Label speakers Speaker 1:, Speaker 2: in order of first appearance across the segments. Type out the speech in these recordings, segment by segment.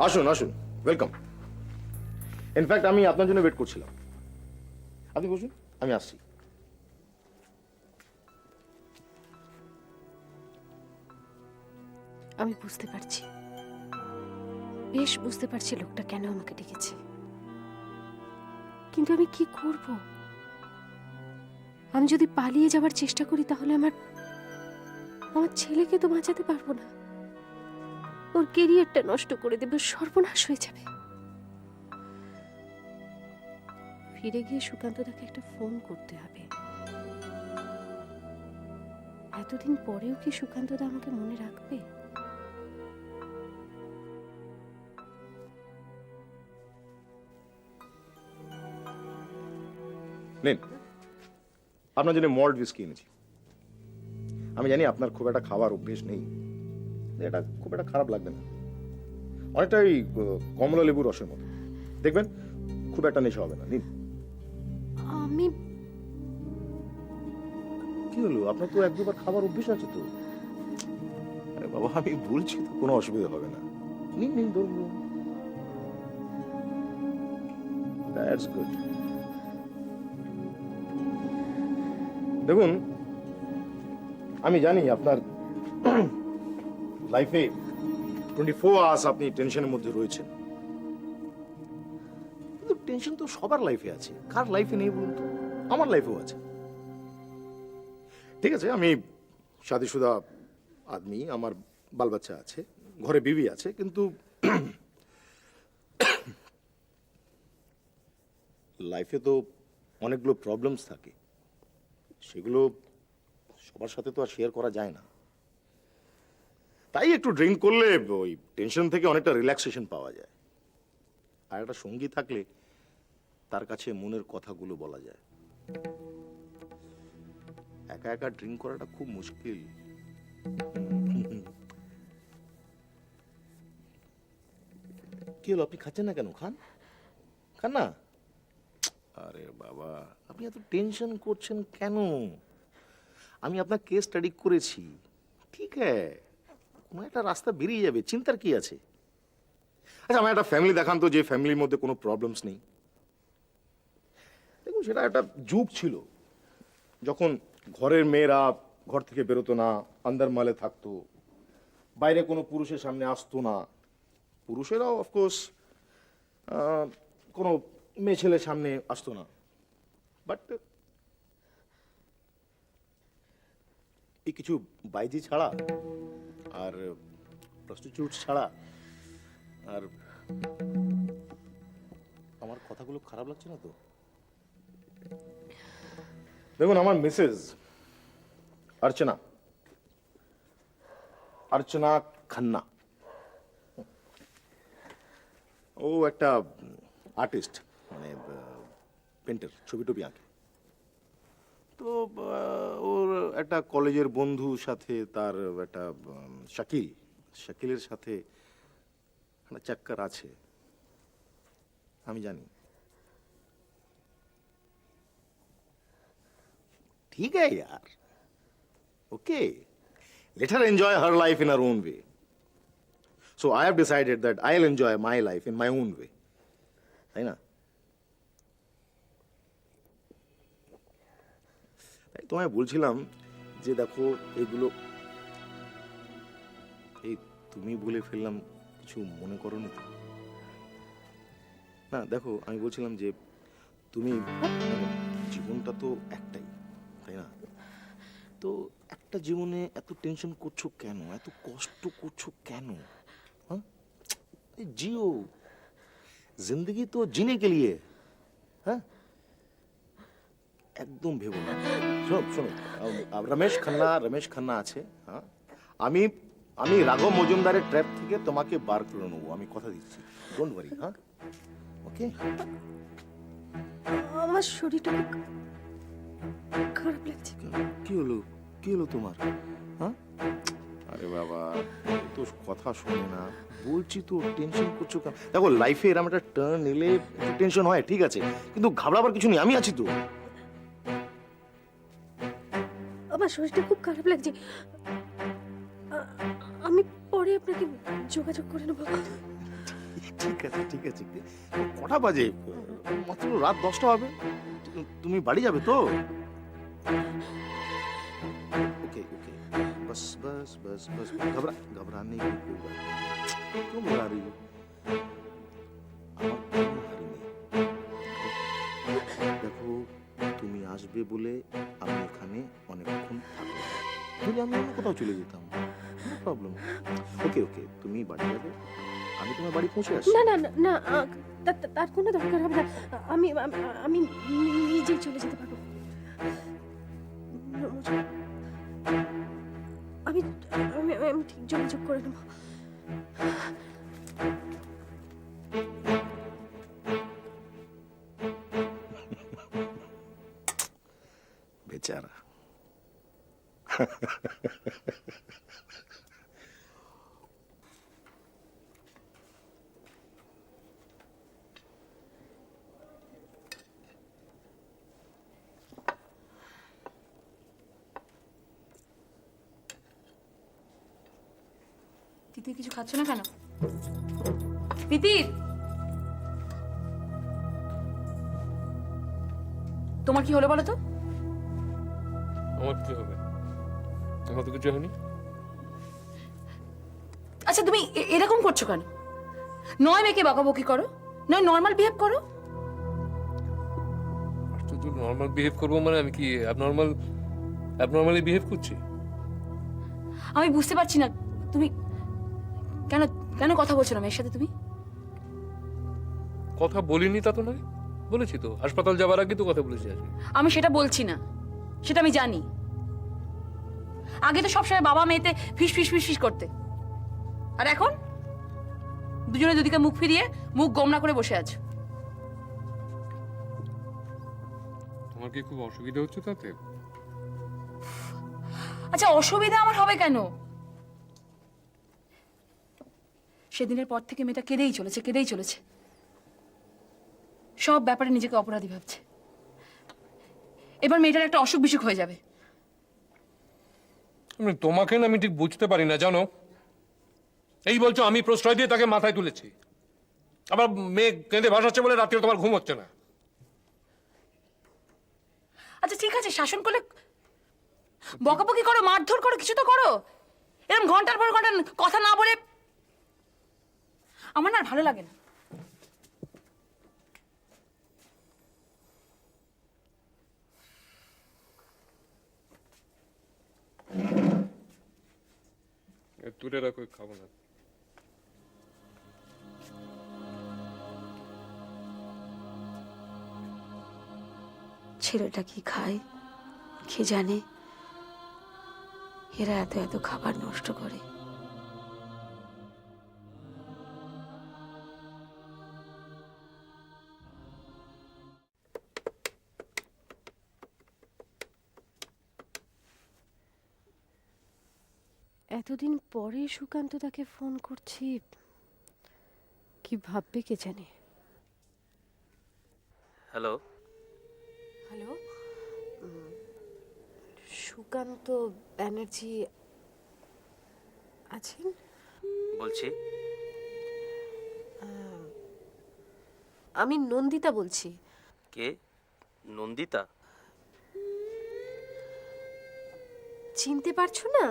Speaker 1: আসুন আসুন, welcome. In fact আমি আপনার জন্য ওয়েট করছিলাম। আপনি বসুন, আমি আসছি।
Speaker 2: আমি বুঝতে পারছি, বেশ বুঝতে পারছি লোকটা কেন আমাকে ডেকেছে, কিন্তু আমি কি করব? আমি যদি পালিয়ে যাওয়ার চেষ্টা করি তাহলে আমার আমার ছেলেকে তো বাঁচাতে পারবো না। ওর কেরিয়ারটা নষ্ট করে দেব, সর্বনাশ হয়ে যাবে। ফিরে গিয়ে সুকান্তদাকে একটা ফোন করতে হবে। এতদিন পরেও কি সুকান্তদা আমাকে মনে রাখবে?
Speaker 1: নিন, আপনার জন্য মল্ট হুইস্কি এনেছি। আমি জানি আপনার খুব একটা খাওয়ার অভ্যেস নেই, এটা খুব একটা খারাপ লাগবে না। অনেকটাই কমলা লেবুর রসের মতো, দেখবেন খুব একটা নেশা হবে না। নিন।
Speaker 2: আমি
Speaker 1: কি হলো, আপনার তো এক দুবার খাবার অভ্যেস আছে তো। আরে বাবা, আমি বলছি তো, কোনো অসুবিধা হবে না। নিন নিন, ধরুন। That's good. দেখুন, আমি জানি আপনার লাইফে 24 আওয়ার্স আপনি টেনশনের মধ্যে রয়েছেন, কিন্তু টেনশন তো সবার লাইফে আছে। কার লাইফে নেই বলুন তো? আমার লাইফেও আছে। ঠিক আছে, আমি শাদীশুদা আদমি, আমার বাল বাচ্চা আছে, ঘরে বিবি আছে, কিন্তু লাইফে তো অনেকগুলো প্রবলেমস থাকে, সেগুলো সবার সাথে তো আর শেয়ার করা যায় না। তাই একটু ড্রিঙ্ক করলে ওই টেনশন থেকে অনেকটা রিল্যাক্সেশন পাওয়া যায়। আর একটা সঙ্গী থাকলে তার কাছে মনের কথাগুলো বলা যায়। একা একা ড্রিঙ্ক করাটা খুব মুশকিল। কি হলো, আপনি খাচ্ছেন না কেন? খান, খান না। আরে বাবা, আপনি এত টেনশন করছেন কেন? আমি আপনার কেস স্টাডি করেছি, ঠিক হ্যাঁ, কোনো একটা রাস্তা বেরিয়ে যাবে, চিন্তার কি আছে? আচ্ছা, আমার একটা ফ্যামিলি দেখান তো, যে ফ্যামিলির মধ্যে কোনো প্রবলেমস নেই। দেখুন, সেটা একটা যুগ ছিল যখন ঘরের মেয়েরা ঘর থেকে বেরোতো না, আন্দার মালে থাকতো, বাইরে কোনো পুরুষের সামনে আসতো না। পুরুষেরাও অফকোর্স কোনো মেয়ে ছেলের সামনে আসতো না। বাট এই কিছু বাইজি ছাড়া আর প্রস্টিটিউট ছাড়া, আর আমার কথাগুলো খারাপ লাগছে না তো? দেখুন, আমার মিসেস অর্চনা, অর্চনা খান্না, ও একটা আর্টিস্ট, মানে পেন্টার, ছবি টবি আঁকে। তো ওর একটা কলেজের বন্ধুর সাথে, তার একটা শাকিলের সাথে একটা চাক্কার আছে, আমি জানি। ठीक है यार, okay, let her enjoy her life in her own way. So I have decided that I'll enjoy my life in my own way. তাই না? তাই তোমায় বলছিলাম যে দেখো, এগুলো এই তুমি বলে ফেললাম, কিছু মনে করোনি তো? না দেখো, আমি বলছিলাম যে তুমি, জীবনটা তো একটাই, তাই না? তো একটা জীবনে এত টেনশন করছো কেন, এত কষ্ট করছো কেন? हाँ? जियो, जिंदगी तो जीने के लिए। হ্যাঁ, একদম ভেবো না। শোনো শোনো, রমেশ খান্না আছে, হ্যাঁ, আমি আমি রাঘব মজুমদারের ট্র্যাপ থেকে তোমাকে বার করে নেবো, আমি কথা দিচ্ছি। ডোন্ট ওয়ারি, হ্যাঁ, ওকে?
Speaker 2: আমার শরীরটা খুব খারাপ লাগছে।
Speaker 1: কি হলো, কি হলো তোমার? হ্যাঁ, আরে বাবা, তো কথা শোনে না, বলছি তো, টেনশন করছো কেন? দেখো, লাইফে এরকম একটা টার্ন এলে টেনশন হয়, ঠিক আছে, কিন্তু ঘাবড়াবার কিছু নেই, আমি আছি তো।
Speaker 2: আমার শরীরটা খুব খারাপ লাগছে, আমি পরে আপনাকে যোগাযোগ করে নেবো।
Speaker 1: ঠিক আছে ঠিক আছে, কটা বাজে? মাত্র রাত 10টা হবে। তুমি বাড়ি যাবে তো? ओके ओके, बस बस बस बस, घबराने की कोई बात नहीं। क्यों घबरा रही हो? আমার কোনো হারি নেই। দেখো, তুমি আসবে বলে আমি এখানে অনেকক্ষণ থাকবো। যদি আমি অন্য কোথাও চলে যেতাম, নো প্রবলেম। ওকে ওকে, তুমি বাড়ি যাবে, আমি তোমার বাড়ি পৌঁছে আসছি।
Speaker 2: না না না না, তার কোনো দরকার হবে না। আমি আমি আমি নিজেই চলে যেতে পারবো। আমি আমি আমি ঠিক যোগাযোগ করে নেবো।
Speaker 1: বেচারা।
Speaker 3: তিতির কিছু খাচ্ছ না কেন? তিতির, তোমার কি হলো বলো তো?
Speaker 4: আমার কি হবে? আমার তো কিছু হয়নি।
Speaker 3: আচ্ছা তুমি এরকম করছো কেন? নয় মেয়েকে বকাবকি করো, নয় নর্মাল বিহেভ করো।
Speaker 4: আশ্চর্য, নর্মাল বিহেভ করবো মানে আমি কি অ্যাবনর্মালি বিহেভ করছি?
Speaker 3: আমি বুঝতে পারছি না তুমি কেন কেন কথা বলছো না মেয়ের সাথে তুমি?
Speaker 4: কথা বলিনি তা তো নয়, বলেছি তো, হাসপাতাল যাবার আগে তো কথা বলেছি আজকে।
Speaker 3: আমি সেটা বলছি না, সেটা আমি জানি। আগে তো সবসময় বাবা মেয়েতে ফিস ফিস ফিস ফিস করতে, আর এখন দুজনে দুদিকে মুখ ফিরিয়ে মুখ গোমরা করে বসে আছো।
Speaker 4: তোমার কি খুব অসুবিধা হচ্ছে তাতে?
Speaker 3: আচ্ছা অসুবিধা আমার হবে কেন? সেদিনের পর থেকে মেয়েটা কেঁদেই চলেছে। সব ব্যাপারে নিজেকে অপরাধী ভাবছে। এবার মেয়েটার একটা অসুখ বিসুখ হয়ে যাবে।
Speaker 4: তোমাকে না আমি ঠিক বুঝতে পারি না জানো। এই বলছো আমি প্রশ্রয় দিয়ে তাকে মাথায় তুলেছি, আবার মেয়ে কেঁদে ভাসাচ্ছে বলে রাত্রে তোমার ঘুম হচ্ছে না।
Speaker 3: আচ্ছা ঠিক আছে, শাসন করলে বকাবকি করো, মারধর করো, কিছু তো করো। এরকম ঘন্টার পর ঘন্টা কথা না বলে আমার না আর ভালো লাগে না।
Speaker 4: দূরে রাখো, খাবো না।
Speaker 5: ছেলেটা কি খায় কে জানে, এরা এত এত খাবার নষ্ট করে।
Speaker 2: এতদিন পরে সুকান্ত তাকে ফোন করছি, কি ভাববে কে জানে।
Speaker 6: হ্যালো,
Speaker 2: হ্যালো, সুকান্ত ব্যানার্জি আছেন?
Speaker 6: বলছি।
Speaker 2: আমি নন্দিতা বলছি।
Speaker 6: কে? নন্দিতা?
Speaker 2: চিনতে পারছো না?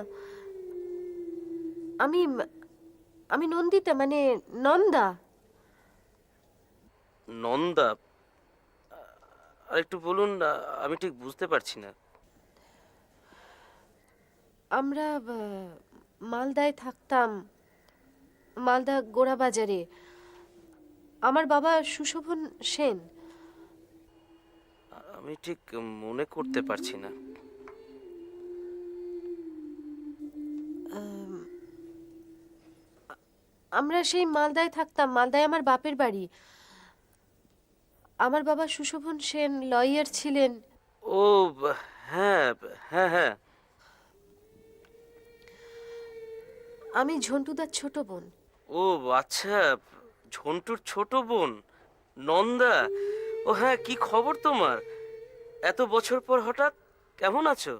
Speaker 2: আমি আমি নন্দিতা, মানে নন্দা।
Speaker 6: নন্দা? আর একটু বলুন, আমি ঠিক বুঝতে পারছি না।
Speaker 2: আমরা মালদায় থাকতাম, মালদা গোড়াবাজারে। আমার বাবা সুশোভন সেন।
Speaker 6: আমি ঠিক মনে করতে পারছি না।
Speaker 2: আমরা সেই মালদায় থাকতাম, মালদায় আমার বাপের বাড়ি। আমার বাবা সুশোভন সেন লয়ার ছিলেন।
Speaker 6: ও হ্যাঁ হ্যাঁ হ্যাঁ।
Speaker 2: আমি ঝন্টুদার ছোট বোন।
Speaker 6: ও আচ্ছা, ঝন্টুর ছোট বোন নন্দা। ও হ্যাঁ, কি খবর তোমার? এত বছর পর হঠাৎ, কেমন আছো?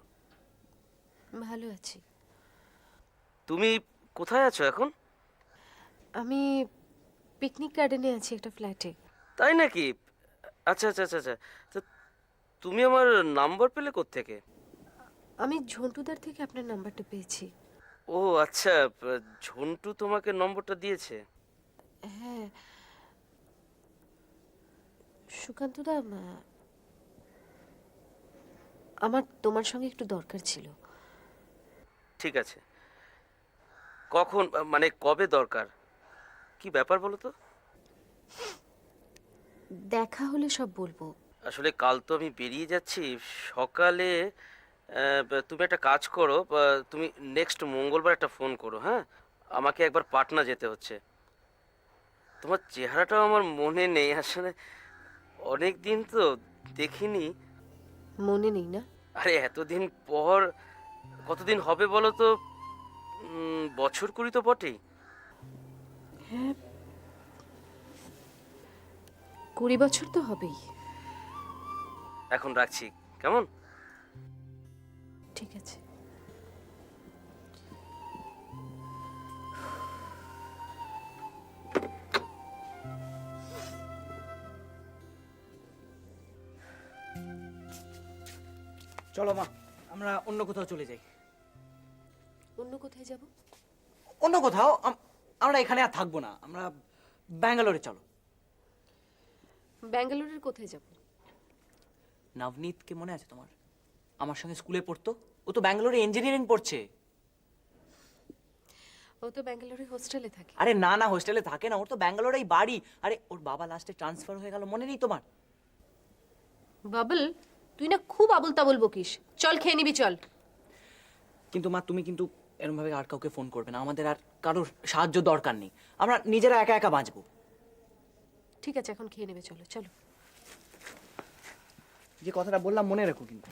Speaker 2: ভালো আছি।
Speaker 6: তুমি কোথায় আছো এখন?
Speaker 2: আমি পিকনিক গার্ডেনে আছি একটা ফ্ল্যাটে।
Speaker 6: তাই নাকি? আচ্ছা আচ্ছা আচ্ছা আচ্ছা। তো তুমি আমার নাম্বার পেলে কোত্থেকে?
Speaker 2: আমি ঝন্টুদার থেকে আপনার নাম্বারটা পেয়েছি।
Speaker 6: ও আচ্ছা, ঝন্টু তোমাকে নম্বরটা দিয়েছে?
Speaker 2: হ্যাঁ সুকান্তদা, আমার তোমার সঙ্গে একটু দরকার ছিল।
Speaker 6: ঠিক আছে, কখন মানে কবে দরকার? কি ব্যাপার বলো তো?
Speaker 2: দেখা হলে সব বলবো।
Speaker 6: আসলে কাল তো আমি বেরিয়ে যাচ্ছি সকালে। তুমি একটা কাজ করো, তুমি নেক্সট মঙ্গলবার একটা ফোন করো, হ্যাঁ? আমাকে একবার পাটনা যেতে হচ্ছে। তোমার চেহারাটাও আমার মনে নেই আসলে, অনেক দিন তো দেখিনি।
Speaker 2: মনে নেই না?
Speaker 6: আরে এতদিন পর, কতদিন হবে বলো তো? বছর কুড়ি তো বটেই।
Speaker 2: হ্যাঁ 20 বছর তো হবেই।
Speaker 6: এখন রাখছি, কেমন?
Speaker 2: ঠিক আছে।
Speaker 7: চলো মা, আমরা অন্য কোথাও চলে যাই।
Speaker 2: অন্য কোথায় যাব?
Speaker 7: অন্য কোথাও? আমরা এখানে আর থাকবো না, আমরা ব্যাঙ্গালোরে চলো।
Speaker 2: ব্যাঙ্গালোরের কোথায় যাব?
Speaker 7: নবনীতকে মনে আছে তোমার? আমার সঙ্গে স্কুলে পড়তো, ও তো ব্যাঙ্গালোরে ইঞ্জিনিয়ারিং পড়ছে।
Speaker 2: ও তো ব্যাঙ্গালোরে হোস্টেলে থাকে।
Speaker 7: আরে না না, হোস্টেলে থাকে না, ওর তো ব্যাঙ্গালোরেই বাড়ি। আরে ওর বাবা লাস্টে ট্রান্সফার হয়ে গেল, মনে নেই তোমার?
Speaker 2: বাবল, তুই না খুব আবল তাবল বকিস। চল খেয়ে নিবি, চল।
Speaker 7: কিন্তু মা, তুমি কিন্তু এরকম ভাবে আর কাউকে ফোন করবে না, আমাদের আর কারোর সাহায্য দরকার নেই, আমরা নিজেরা একা একা বাঁচবো।
Speaker 2: ঠিক আছে, এখন খেয়ে নেবে, চলো চলো।
Speaker 7: যে কথাটা বললাম মনে রেখো কিন্তু।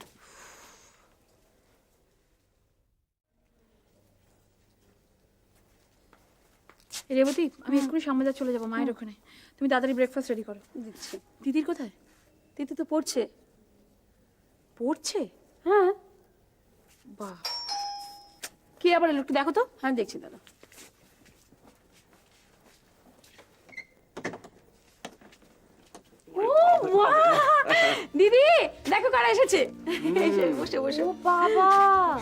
Speaker 3: রেবতী, আমি এক্ষুনি সামনে চলে যাবো মায়ের ওখানে। তুমি তাড়াতাড়ি ব্রেকফাস্ট রেডি করো।
Speaker 5: দিচ্ছি।
Speaker 3: দিদির কোথায়?
Speaker 5: দিদি তো পড়ছে।
Speaker 3: পড়ছে?
Speaker 5: হ্যাঁ।
Speaker 3: বাহ, কে আবার এলো? একটু দেখো তো।
Speaker 5: হ্যাঁ দেখছি দাদা।
Speaker 3: দিদি দেখো কারা এসেছে। বসে বসে।
Speaker 5: ও বাবা,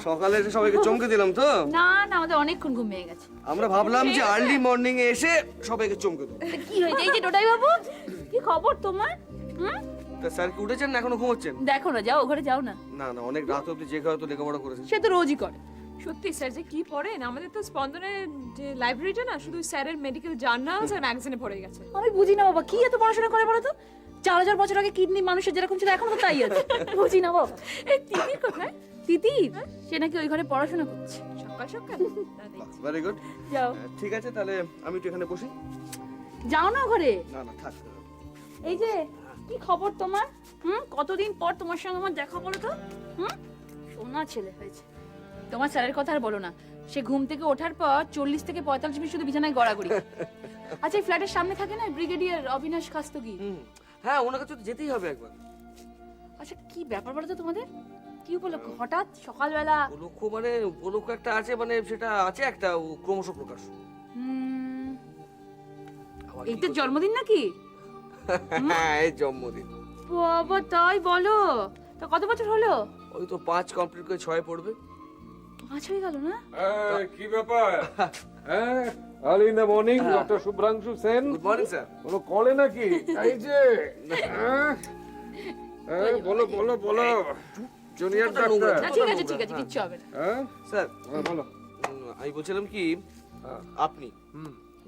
Speaker 8: সকালে এসে সবাইকে চমকে দিলাম তো।
Speaker 3: না না, আমাদের অনেকক্ষণ ঘুমিয়ে গেছে।
Speaker 8: আমরা ভাবলাম যে আর্লি মর্নিং এ এসে সবাইকে চমকে দেবো।
Speaker 3: কি হয়েছে? এই যে ডোডাই বাবু, কি খবর তোমার?
Speaker 8: তা স্যার কি উঠেছেন না এখনো ঘুমোচ্ছেন?
Speaker 3: দেখো না, যাও ঘরে যাও না।
Speaker 8: না না, অনেক রাত অব্দি জেগে হয়তো লেখাপড়া করেছেন।
Speaker 3: সে তো রোজই করে।
Speaker 9: সত্যি স্যার যে কি পড়েন, আমাদের তো স্পন্দনের যে লাইব্রেরিটা না শুধু স্যারের মেডিকেল জার্নালস আর ম্যাগাজিনে ভরে গেছে।
Speaker 3: আমি বুঝি না বাবা, কি এত পড়াশোনা করে বলো তো? 4000 বছর আগে কিডনি মানুষের যেরকম ছিল এখন তো তাই আছে। বুঝি না বাবা। এই তিতির কোথায়? তিতির সে নাকি ওই ঘরে পড়াশোনা করছে।
Speaker 9: সকাল সকাল
Speaker 8: ভেরি গুড।
Speaker 3: যাও,
Speaker 8: ঠিক আছে, তাহলে আমি একটু এখানে বসি।
Speaker 3: যাও না ঘরে।
Speaker 8: না না, থাক।
Speaker 3: এই যে কি খবর তোমার? কতদিন পর তোমার সঙ্গে আমার দেখা, বলো তো? সোনা ছেলে হয়েছে। তোমার স্যারের কথা আর বলো না, সে ঘুম থেকে ওঠার পর 40 থেকে 45 মিনিট শুধু বিছানায় গড়াগড়ি। আচ্ছা, এই ফ্ল্যাটের সামনে থাকে না ব্রিগেডিয়ার অবিনাশ খাস্তগি?
Speaker 8: হ্যাঁ, ওনার কাছে তো যেতেই হবে একবার।
Speaker 3: আচ্ছা, কি ব্যাপার বলো তো তোমাদের? কি উপলক্ষ হঠাৎ সকালবেলা?
Speaker 8: উপলক্ষ মানে উপলক্ষ একটা আছে, মানে সেটা আছে একটা ক্রমশ প্রকাশ।
Speaker 3: এই তো জন্মদিন নাকি?
Speaker 8: হ্যাঁ, এই জন্মদিন।
Speaker 3: বাবা, তাই বলো? তা কত বছর হলো?
Speaker 8: ওই তো 5 কমপ্লিট করে 6 পড়বে।
Speaker 3: 5 হয়ে গেল না?
Speaker 4: কি ব্যাপার? হ্যাঁ, early in the morning doctor Subhrangshu Sen.
Speaker 8: Good morning sir.
Speaker 4: কোনো কলে নাকি? এই যে বলো বলো বলো, জুনিয়র ডাক্তার।
Speaker 3: না, ঠিক আছে ঠিক আছে, কিচ্ছু হবে না।
Speaker 4: হ্যাঁ
Speaker 8: স্যার,
Speaker 4: বলো।
Speaker 8: আমি বলছিলাম কি, আপনি,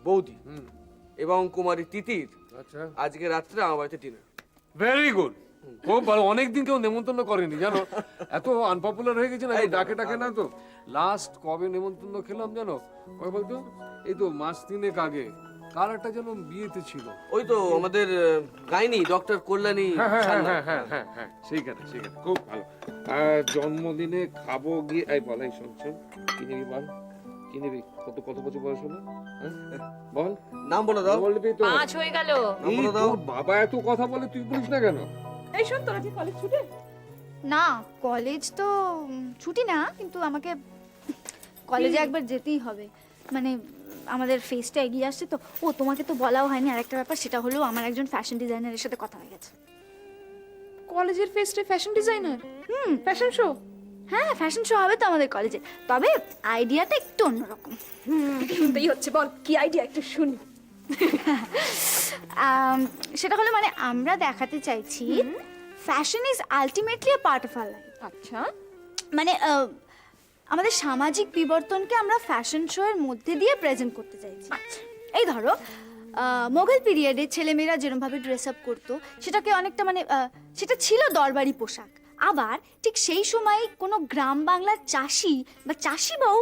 Speaker 8: বৌদি এবং কুমারী তিতির
Speaker 4: আচ্ছা,
Speaker 8: আজকে রাত্রে আমার বাড়িতে ডিনার।
Speaker 4: Very good. খুব ভালো। অনেকদিন কেউ নেমন্তন্ন করেনি জানো, এত আনপপুলার হয়ে গেছে না, ডাকে ডাকে না তো। লাস্ট কবে নেমন্তন্ন খেলাম জানো? ওই বলতো এই তো মাস 3 আগে, কার একটা যেন বিয়েতে ছিল।
Speaker 8: ওই তো আমাদের গাইনি ডক্টর কল্যাণী সান্যাল।
Speaker 4: হ্যাঁ, সেইখানে সেইখানে। খুব ভালো। জন্মদিনে খাবো গিয়ে, এই বল, এই শোন শোন, কি নিবি বল, কি নিবি? কত বছর বয়স হলো? বল,
Speaker 8: নাম বলে দাও।
Speaker 4: বলবি তো।
Speaker 3: 5 হয়ে গেল।
Speaker 8: নাম বলে দাও।
Speaker 4: তোর বাবা এত কথা বলে, তুই বলিস না কেন?
Speaker 9: এই শোন, তোরা কি কলেজ ছুটে?
Speaker 10: না, কলেজ তো ছুটি না, কিন্তু আমাকে কলেজে একবার যেতেই হবে। মানে আমাদের ফেসটা এগিয়ে আসছে তো। ও তোমাকে তো বলাও হয়নি আরেকটা ব্যাপার, সেটা হলো আমার একজন ফ্যাশন ডিজাইনারের সাথে কথা হয়ে গেছে।
Speaker 9: কলেজের ফেস্টে ফ্যাশন ডিজাইনার, ফ্যাশন শো।
Speaker 10: হ্যাঁ, ফ্যাশন শো হবে তো আমাদের কলেজে, তবে আইডিয়াটা একটু অন্যরকম।
Speaker 9: শুনতেই হচ্ছে, বল কি আইডিয়া একটু শুনি।
Speaker 10: সেটা হলো মানে আমরা দেখাতে চাইছি fashion is ultimately a part of our life.
Speaker 9: আচ্ছা,
Speaker 10: মানে আমাদের সামাজিক বিবর্তনকে আমরা ফ্যাশন শো এর মধ্যে দিয়ে প্রেজেন্ট করতে চাইছি। এই ধরো মোগল পিরিয়ডে ছেলেমেয়েরা যেরকমভাবে ড্রেস আপ করতো, সেটাকে অনেকটা মানে সেটা ছিল দরবারি পোশাক। আবার ঠিক সেই সময় কোনো গ্রাম বাংলার চাষি বা চাষি বউ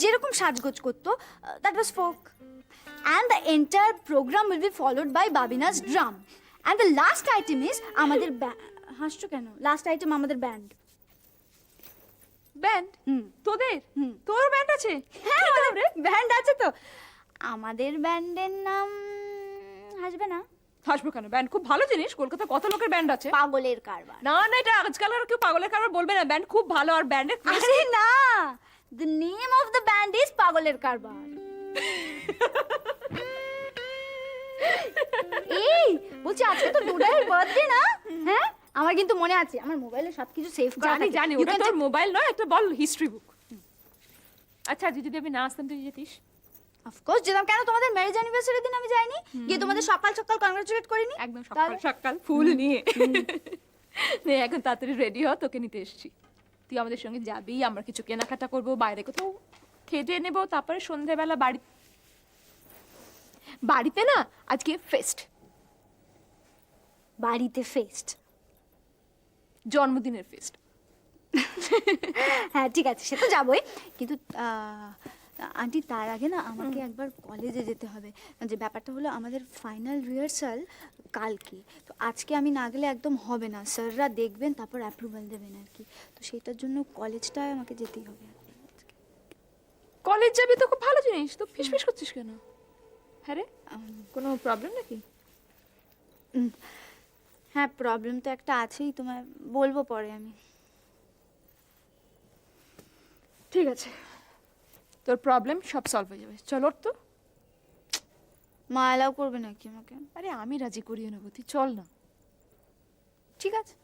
Speaker 10: যেরকম সাজগোজ করতো, that was folk. And the entire program will be followed by Babina's drum. And the last item is আমাদের হাসছো কেন? লাস্ট আইটেম আমাদের ব্যান্ড।
Speaker 9: ব্যান্ড? তোদের? তোর ব্যান্ড আছে?
Speaker 10: হ্যাঁ, আমাদের ব্যান্ড আছে তো। আমাদের ব্যান্ডের নাম হাসবে না?
Speaker 9: হাসবো কেন? ব্যান্ড খুব ভালো জিনিস, কলকাতায় কত লোকের ব্যান্ড আছে।
Speaker 10: পাগলের কারবার।
Speaker 9: না না, এটা আজকাল আর কেউ পাগলের কারবার বলবে না, ব্যান্ড খুব ভালো। আর ব্যান্ডের
Speaker 10: আরে না, the name of the band is পাগলের কারবার। এই বলছি, আজকে তো ডুডাইয়ের বার্থডে না? হ্যাঁ, আমার কিন্তু মনে আছে, আমার মোবাইলে সবকিছু সেভ করা
Speaker 9: জানি
Speaker 10: থাকে।
Speaker 9: জানি,
Speaker 10: You
Speaker 9: ওটা
Speaker 10: can
Speaker 9: তোর
Speaker 10: check-
Speaker 9: মোবাইল নয়, একটা বল হিস্ট্রি বুক। আচ্ছা, যদি আমি না আসতাম তুই যেতিস?
Speaker 10: Of course যেতাম। কেন, তোমাদের ম্যারেজ অ্যানিভার্সারি দিন আমি যাইনি? গিয়ে তোমাদের সকাল সকাল কংগ্রাচুলেট করিনি?
Speaker 9: একদম সকাল সকাল ফুল নিয়ে। নে এখন তাড়াতাড়ি রেডি হ, তোকে নিতে এসেছি। তুই আমাদের সঙ্গে যাবি, আমরা কিছু কেনাকাটা করবো, বাইরে কোথাও খেতে নেবো, তারপরে সন্ধ্যেবেলা বাড়িতে না আজকে ফেস্ট।
Speaker 10: বাড়িতে ফেস্ট?
Speaker 9: জন্মদিনের ফেস্ট।
Speaker 10: হ্যাঁ ঠিক আছে, সে তো যাবোই, কিন্তু আন্টি তার আগে না আমাকে একবার কলেজে যেতে হবে। যে ব্যাপারটা হলো, আমাদের ফাইনাল রিহার্সাল কালকে, তো আজকে আমি না গেলে একদম হবে না। স্যাররা দেখবেন, তারপর অ্যাপ্রুভাল দেবেন আর কি। তো সেটার জন্য কলেজটায় আমাকে যেতেই হবে।
Speaker 9: কলেজ যাবি তো খুব ভালো জিনিস, তো ফিসফিস করছিস কেন? হ্যাঁ রে, কোনো প্রবলেম নাকি?
Speaker 10: হ্যাঁ, প্রবলেম তো একটা আছেই, তোমায় বলবো পরে আমি।
Speaker 9: ঠিক আছে, তোর প্রবলেম সব সলভ হয়ে যাবে। চল ওঠ তো।
Speaker 10: মা অ্যালাউ করবে নাকি আমাকে?
Speaker 9: আরে আমি রাজি করিয়ে নেবো, তুই চল না।
Speaker 10: ঠিক আছে।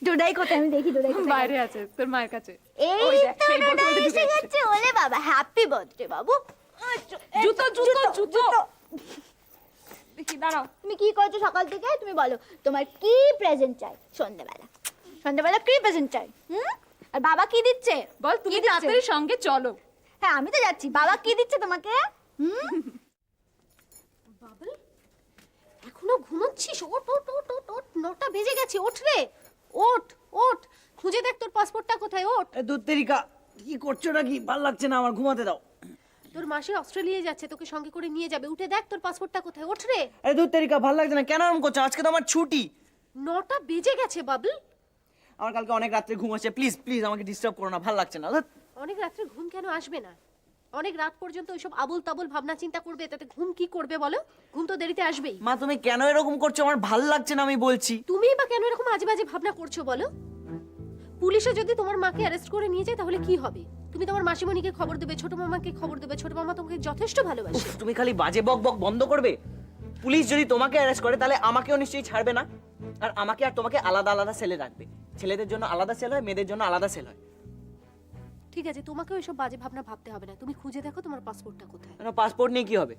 Speaker 10: ডোডাই কোথায়? আমি দেখি ডোডাই কোথায়।
Speaker 9: বাইরে আছে তোর মায়ের কাছে।
Speaker 10: এই
Speaker 9: ওই দেখ,
Speaker 10: তো
Speaker 9: সেই বলতে
Speaker 10: ডোডাই
Speaker 9: বলতে ঢুকে
Speaker 10: এসে
Speaker 9: গেছে।
Speaker 10: গেছে। ওলে বাবা, হ্যাপি বার্থডে বাবু।
Speaker 9: জুতো জুতো জুতো দেখি, দাঁড়াও।
Speaker 10: তুমি কি করছো সকাল থেকে? তুমি বলো, তোমার কি প্রেজেন্ট চাই সন্ধ্যাবেলা? সন্ধ্যাবেলা কি প্রেজেন্ট চাই? আর বাবা কি দিচ্ছে?
Speaker 9: বল, তুমি তাড়াতাড়ি সঙ্গে চলো।
Speaker 10: হ্যাঁ, আমি তো যাচ্ছি। বাবা কি দিচ্ছে তোমাকে?
Speaker 2: বাবল, এখনো ঘুমোচ্ছিস? ওঠ ওঠ ওঠ ওঠ ওঠ, 9টা বেজে গেছে। ওঠ রে, ওঠ ওঠ, খুঁজে দেখ তোর পাসপোর্টটা কোথায়। ওঠ।
Speaker 7: দুধ তেরিকা, কি করছো নাকি? ভাল লাগছে না আমার, ঘুমাতে দাও।
Speaker 2: তোর মাসি অস্ট্রেলিয়ায় যাচ্ছে, তোকে সঙ্গে করে নিয়ে যাবে। উঠে দেখ তোর পাসপোর্টটা কোথায়। ওঠ রে।
Speaker 7: আরে দুধ তেরিকা, ভাল লাগছে না কেন এরকম করছো? আজকে তো আমার ছুটি।
Speaker 2: 9টা বেজে গেছে বাবল।
Speaker 7: আমার কালকে অনেক রাত্রে ঘুম আসছে, প্লিজ প্লিজ আমাকে ডিস্টার্ব করো না, ভাল লাগছে না।
Speaker 2: অনেক রাত্রে ঘুম কেন আসবে না? অনেক রাত পর্যন্ত ওইসব আবল তাবল ভাবনা চিন্তা করবে, তাতে ঘুম কি করবে বলো? ঘুম তো দেরিতে আসবেই।
Speaker 7: মা তুমি কেন এরকম করছো? আমার ভাল লাগছে না, আমি বলছি।
Speaker 2: তুমি বা কেন এরকম আজে বাজে ভাবনা করছো বলো? পুলিশে যদি তোমার মাকে অ্যারেস্ট করে নিয়ে যায় তাহলে কি হবে? তুমি তোমার মাসিমণিকে খবর দেবে, ছোট মামাকে খবর দেবে। ছোট মামা তোমাকে যথেষ্ট ভালোবাসে।
Speaker 7: উফ, তুমি খালি বাজে বক বক বন্ধ করবে? পুলিশ যদি তোমাকে অ্যারেস্ট করে তাহলে আমাকেও নিশ্চয়ই ছাড়বে না, আর আমাকে আর তোমাকে আলাদা আলাদা সেলে রাখবে। ছেলেদের জন্য আলাদা সেল হয়, মেয়েদের জন্য আলাদা সেল হয়।
Speaker 2: ঠিক আছে, তোমাকেও এসব বাজে ভাবনা ভাবতে হবে না। তুমি খুঁজে দেখো তোমার পাসপোর্টটা কোথায়।
Speaker 7: কেন, পাসপোর্ট নিয়ে কি হবে?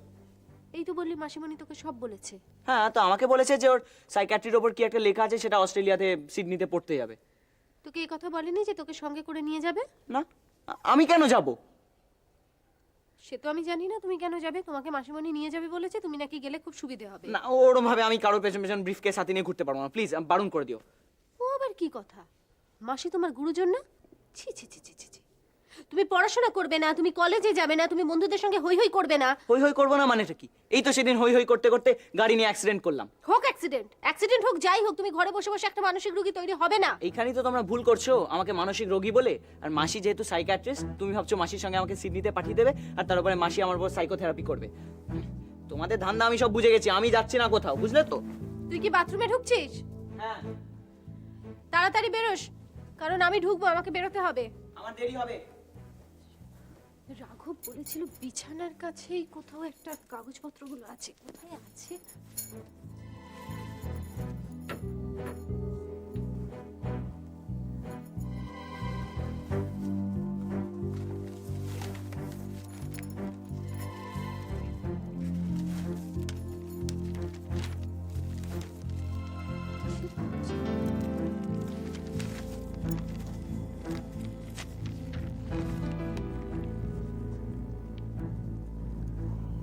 Speaker 2: এই তো বললি মাসিমণি তোকে সব বলেছে।
Speaker 7: হ্যাঁ, তো আমাকে বলেছে যে ওর সাইকিয়াট্রির ওপর কি একটা লেখা আছে, সেটা অস্ট্রেলিয়াতে সিডনিতে পড়তে যাবে।
Speaker 2: তোকে এই কথা বলেনি যে তোকে সঙ্গে করে নিয়ে যাবে?
Speaker 7: না, আমি কেন যাব?
Speaker 2: সে তো আমি জানি না তুমি কেন যাবে। তোমাকে মাসিমণি নিয়ে যাবে বলেছে, তুমি নাকি গেলে খুব সুবিধে হবে।
Speaker 7: না, ওরকম ভাবে আমি কারোর পেছন পেছন ব্রিফকেস হাতে নিয়ে ঘুরতে পারবো না, প্লিজ বারণ করে দিও।
Speaker 2: ও আবার কি কথা? মাসি তোমার গুরুজন না? ছি ছি ছি ছি ছি ছি। তুমি পড়াশোনা করবে না, তুমি কলেজে যাবে না, তুমি বন্ধুদের সঙ্গে হই হই করবে না।
Speaker 7: হই হই করবো না মানেটা কি? এই তো সেদিন হই হই করতে করতে গাড়ি নিয়ে অ্যাক্সিডেন্ট করলাম।
Speaker 2: হোক অ্যাক্সিডেন্ট, অ্যাক্সিডেন্ট হোক যাই হোক, তুমি ঘরে বসে বসে একটা মানসিক রোগী তৈরি হবে না।
Speaker 7: এইখানেই তো তোমরা ভুল করছো, আমাকে মানসিক রোগী বলে। আর মাসি যেহেতু সাইকিয়াট্রিস্ট, তুমি ভাবছো মাসির সঙ্গে আমাকে সিডনিতে পাঠিয়ে দেবে, আর তার উপরে মাসি আমার উপর সাইকোথেরাপি করবে। তোমাদের ধান্দা আমি সব বুঝে গেছি, আমি যাচ্ছি না কোথাও, বুঝলে তো?
Speaker 2: তুই কি বাথরুমে ঢুকছিস?
Speaker 7: হ্যাঁ।
Speaker 2: তাড়াতাড়ি বেরোস, কারণ আমি ঢুকবো, আমাকে বেরোতে হবে।
Speaker 7: আমার দেরি হবে।
Speaker 2: রাঘব বলেছিল বিছানার কাছেই কোথাও একটা কাগজপত্রগুলো আছে, কোথায় আছে?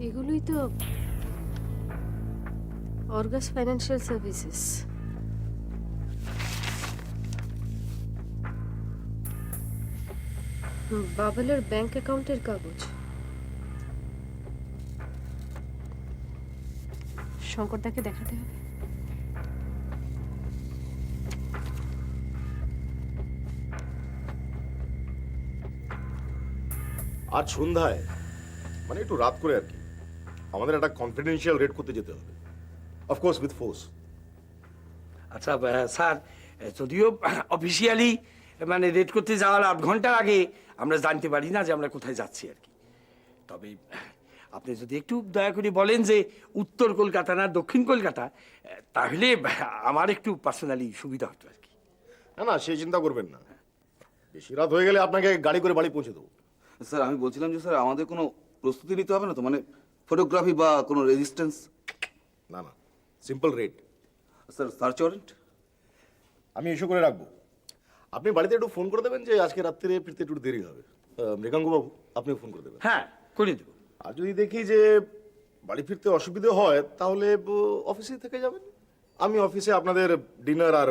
Speaker 2: এগুলোই তো অর্গাস ফাইন্যান্সিয়াল সার্ভিসেস। বাবলের ব্যাংক অ্যাকাউন্টের কাগজ। শঙ্করদাকে দেখাতে হবে।
Speaker 1: আজ সন্ধ্যায়, মানে একটু রাত করে আর কি, আমাদের একটা কনফিডেন্সিয়াল রেড করতে যেতে হবে, অফকোর্স উইথ ফোর্স।
Speaker 11: আচ্ছা স্যার, যদিও অফিসিয়ালি মানে রেড করতে যাওয়ার 8 ঘন্টা আগে আমরা জানতে পারি না যে আমরা কোথায় যাচ্ছি আর কি। তবে আপনি যদি একটু দয়া করে বলেন যে উত্তর কলকাতা না দক্ষিণ কলকাতা, তাহলে আমার একটু পার্সোনালি সুবিধা হতো আর কি।
Speaker 1: না না, সেই চিন্তা করবেন না, বেশি রাত হয়ে গেলে আপনাকে গাড়ি করে বাড়ি পৌঁছে দেবো।
Speaker 12: স্যার আমি বলছিলাম যে স্যার আমাদের কোনো প্রস্তুতি নিতে হবে না তো, মানে ফটোগ্রাফি বা কোনো রেজিস্ট্যান্স?
Speaker 1: না না, simple red.
Speaker 12: Sir search warrant
Speaker 1: আমি ইস্যু করে রাখবো। আপনি বাড়িতে একটু ফোন করে দেবেন যে আজকে রাত্রে ফিরতে একটু দেরি হবে। মৃগাঙ্গবাবু, আপনিও ফোন করে দেবেন।
Speaker 11: হ্যাঁ, করে দেবো।
Speaker 1: আর যদি দেখি যে বাড়ি ফিরতে অসুবিধে হয় তাহলে অফিসে থেকে যাবেন। আমি অফিসে আপনাদের ডিনার আর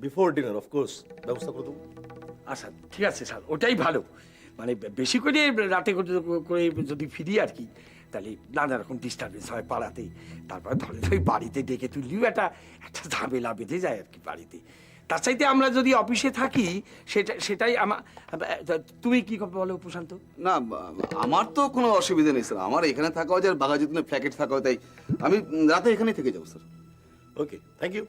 Speaker 1: বিফোর ডিনার অফকোর্স ব্যবস্থা করে দেবো।
Speaker 11: আচ্ছা ঠিক আছে স্যার, ওটাই ভালো। মানে বেশি করে রাতে করে যদি ফিরি আর কি, তাহলে নানা রকম ডিস্টারবেন্স হয় পাড়াতে। তারপরে ধরে ওই বাড়িতে ডেকে তুললেও একটা ঝামেলা বেঁধে যায় আর কি বাড়িতে। তার চাইতে আমরা যদি অফিসে থাকি সেটাই আমার। তুমি কি বলো প্রশান্ত?
Speaker 12: না, আমার তো কোনো অসুবিধা নেই স্যার, আমার এখানে থাকা হয় যে বাঘাযতীনের ফ্ল্যাটে থাকা হয়, তাই আমি রাতে এখানেই থেকে যাবো স্যার।
Speaker 1: Okay, thank you.